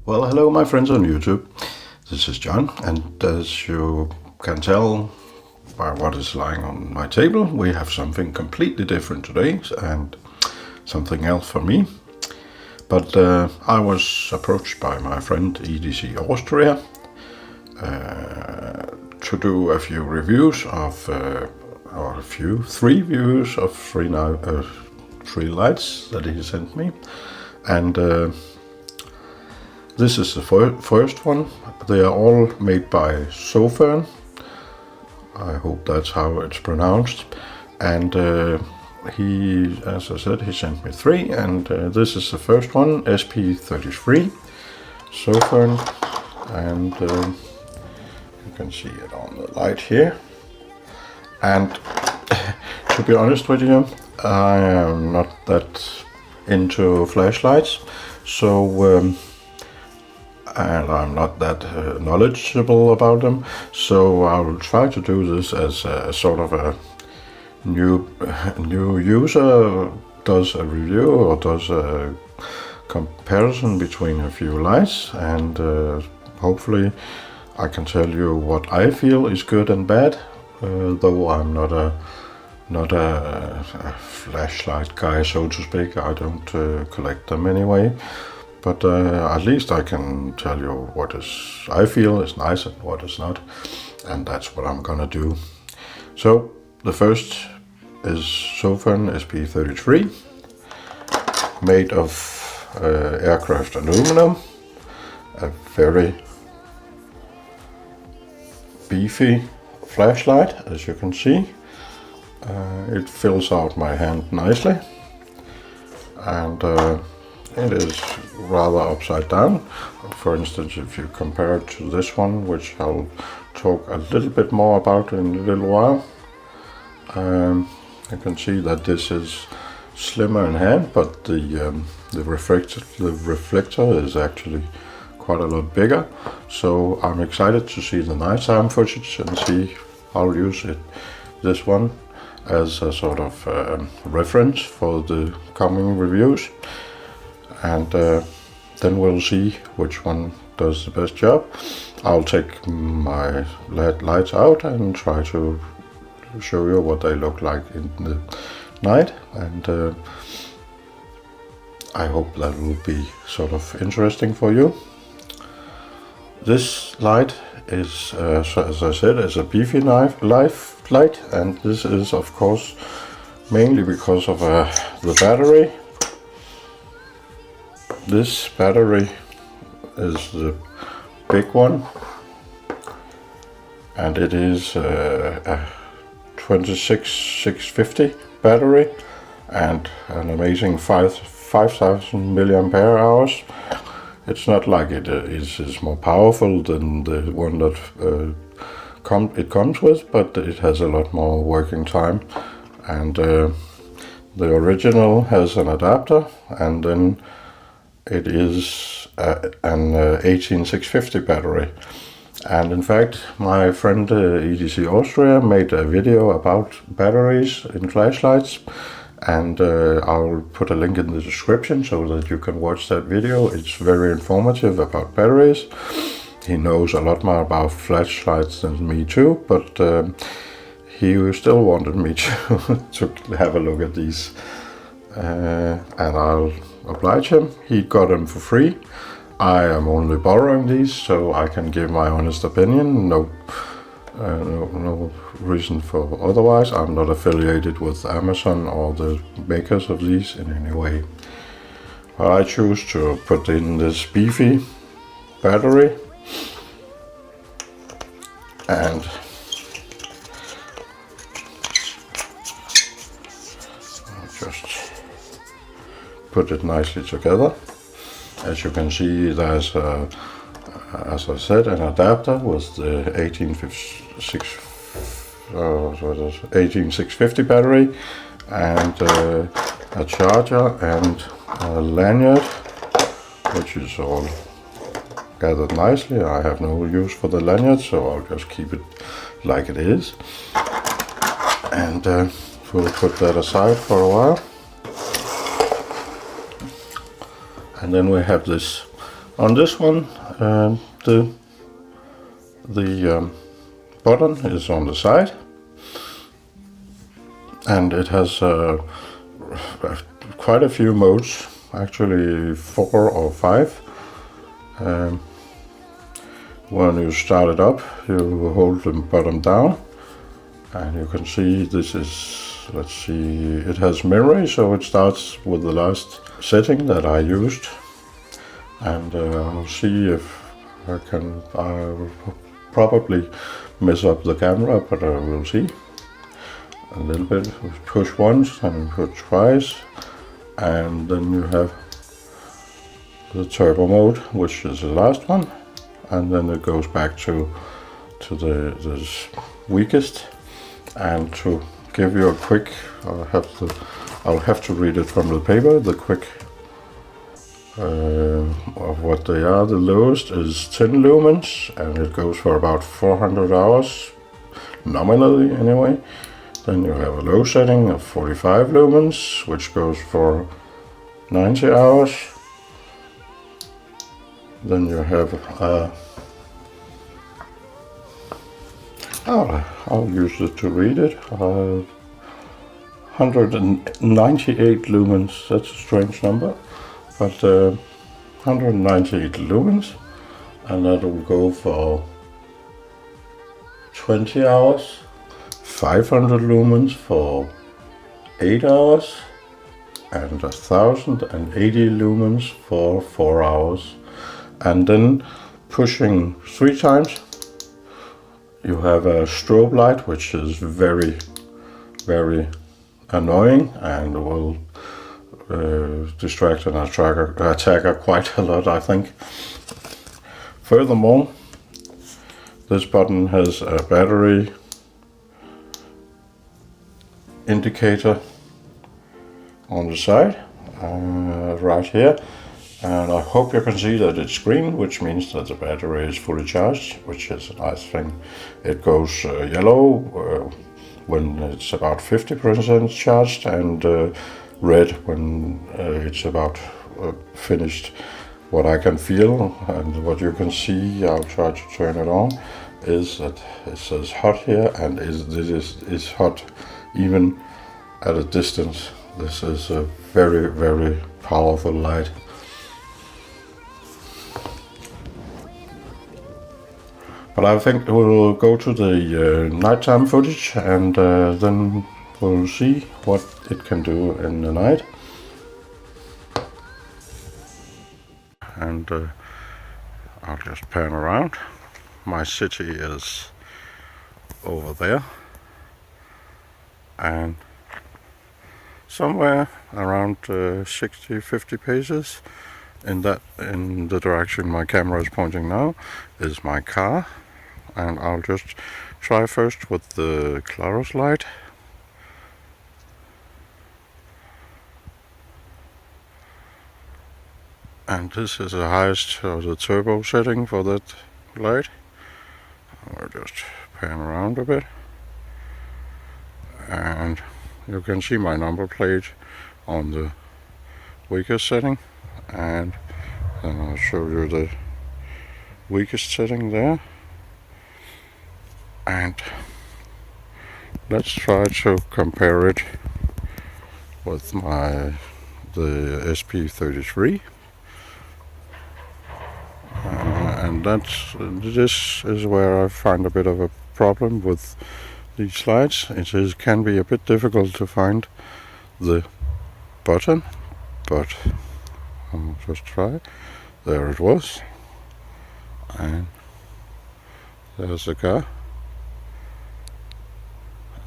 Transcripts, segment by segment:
Well, hello my friends on YouTube. This is John, and as you can tell by what is lying on my table, we have something completely different today and something else for me. But I was approached by my friend EDC Austria to do a few reviews of, three views of three lights that he sent me. And this is the first one. They are all made by Sofirn. I hope that's how it's pronounced. And he, as I said, he sent me three, and this is the first one, SP33, Sofirn, and you can see it on the light here. And to be honest with you, I am not that into flashlights, so and I'm not that knowledgeable about them, so I will try to do this as a sort of a new user does a review or does a comparison between a few lights, and hopefully I can tell you what I feel is good and bad, though I'm not a flashlight guy, so to speak. I don't collect them anyway. But at least I can tell you what I feel is nice and what is not, and that's what I'm gonna do. So the first is Sofirn SP33, made of aircraft aluminum, a very beefy flashlight, as you can see. It fills out my hand nicely, and it is rather upside down. For instance, if you compare it to this one, which I'll talk a little bit more about in a little while, you can see that this is slimmer in hand, but the reflector is actually quite a lot bigger. So I'm excited to see the nighttime footage and see how I'll use this one as a sort of reference for the coming reviews. And then we'll see which one does the best job. I'll take my lights out and try to show you what they look like in the night, and I hope that will be sort of interesting for you. This light is, as I said, is a beefy light, and this is of course mainly because of the battery. This battery is the big one, and it is a 26650 battery and an amazing 5000 milliampere hours. It's not like it is more powerful than the one that it comes with, but it has a lot more working time. And the original has an adapter, and then it is an 18650 battery. And in fact, my friend EDC Austria made a video about batteries in flashlights, and I'll put a link in the description so that you can watch that video. It's very informative about batteries. He knows a lot more about flashlights than me too, but he still wanted me to have a look at these, and I'll oblige him. He got them for free. I am only borrowing these so I can give my honest opinion. No reason for otherwise. I'm not affiliated with Amazon or the makers of these in any way. But I choose to put in this beefy battery, and I'll just put it nicely together. As you can see, there's as I said, an adapter with the 18650 battery, and a charger and a lanyard, which is all gathered nicely. I have no use for the lanyard, so I'll just keep it like it is, and we'll put that aside for a while. And then we have this On this one, the button is on the side, and it has quite a few modes, actually 4 or 5. When you start it up, you hold the button down, and you can see this is, let's see, it has memory, so it starts with the last setting that I used. And I'll see if I'll probably mess up the camera, but I will see. A little bit, push once and push twice, and then you have the turbo mode, which is the last one, and then it goes back to the weakest. And to give you a quick, I'll have to read it from the paper, the quick of what they are. The lowest is 10 lumens, and it goes for about 400 hours, nominally anyway. Then you have a low setting of 45 lumens, which goes for 90 hours. Then you have I'll use it to read it. 198 lumens, that's a strange number, but 198 lumens, and that will go for 20 hours, 500 lumens for 8 hours, and 1080 lumens for 4 hours. And then pushing 3 times, you have a strobe light, which is very, very annoying and will distract an attacker quite a lot, I think. Furthermore, this button has a battery indicator on the side, right here. And I hope you can see that it's green, which means that the battery is fully charged, which is a nice thing. It goes yellow when it's about 50% charged, and red when it's about finished. What I can feel and what you can see, I'll try to turn it on, is that it says hot here, and this is hot even at a distance. This is a very, very powerful light. But I think we'll go to the nighttime footage, and then we'll see what it can do in the night. And I'll just pan around. My city is over there, and somewhere around 60-50 paces in the direction my camera is pointing now is my car. And I'll just try first with the Klarus light. And this is the highest, or the turbo setting for that light. I'll just pan around a bit. And you can see my number plate on the weakest setting. And then I'll show you the weakest setting there. And let's try to compare it with the SP33, and this is where I find a bit of a problem with these lights. It can be a bit difficult to find the button, but I'll just try. There it was, and there's the car.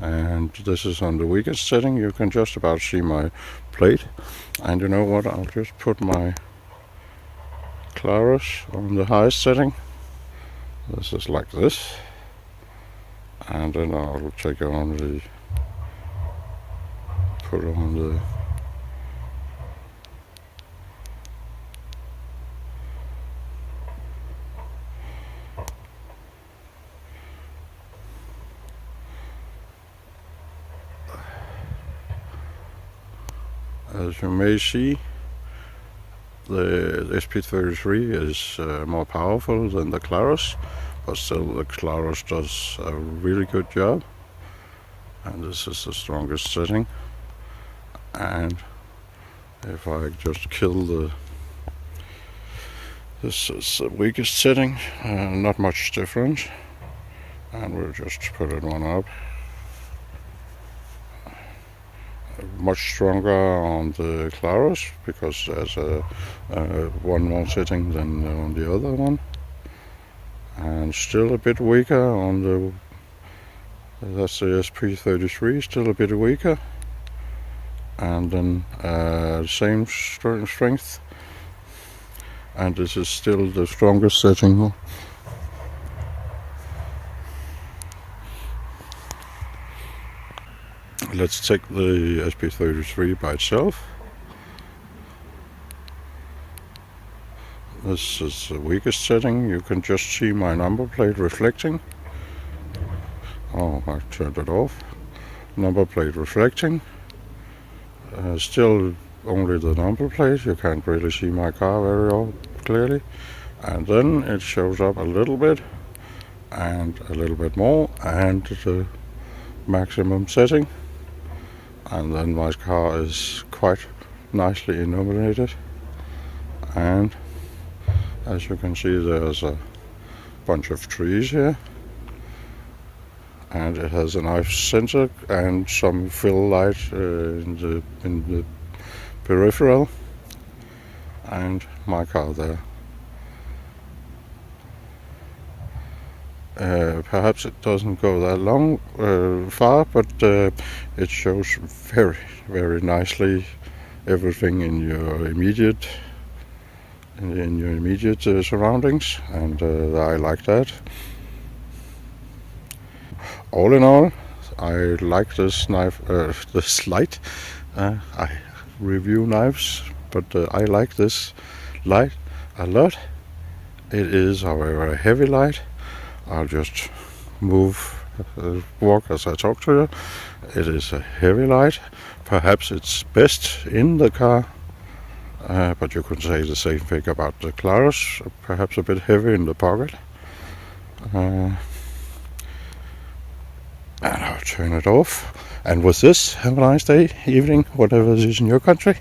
And this is on the weakest setting. You can just about see my plate. And you know what, I'll just put my Klarus on the highest setting. This is like this. And then I'll take on put on the as you may see, the SP33 is more powerful than the Klarus, but still the Klarus does a really good job. And this is the strongest setting. And if I just kill this is the weakest setting, not much different. And we'll just put it one up. Much stronger on the Klarus because there's one more setting than on the other one, and still a bit weaker on the that's the SP33, still a bit weaker, and then same strength, and this is still the strongest setting. Let's take the SP33 by itself. This is the weakest setting. You can just see my number plate reflecting. Oh, I turned it off. Number plate reflecting. Still only the number plate. You can't really see my car very clearly. And then it shows up a little bit, and a little bit more, and the maximum setting. And then my car is quite nicely illuminated, and as you can see, there's a bunch of trees here, and it has a nice center and some fill light in the peripheral, and my car there. Perhaps it doesn't go that far, but it shows very, very nicely everything in your immediate surroundings, and I like that. All in all, I like this knife, this light. I review knives, but I like this light a lot. It is, however, a heavy light. I'll just walk as I talk to you. It is a heavy light. Perhaps it's best in the car, but you could say the same thing about the Klarus. Perhaps a bit heavy in the pocket. And I'll turn it off. And with this, have a nice day, evening, whatever it is in your country.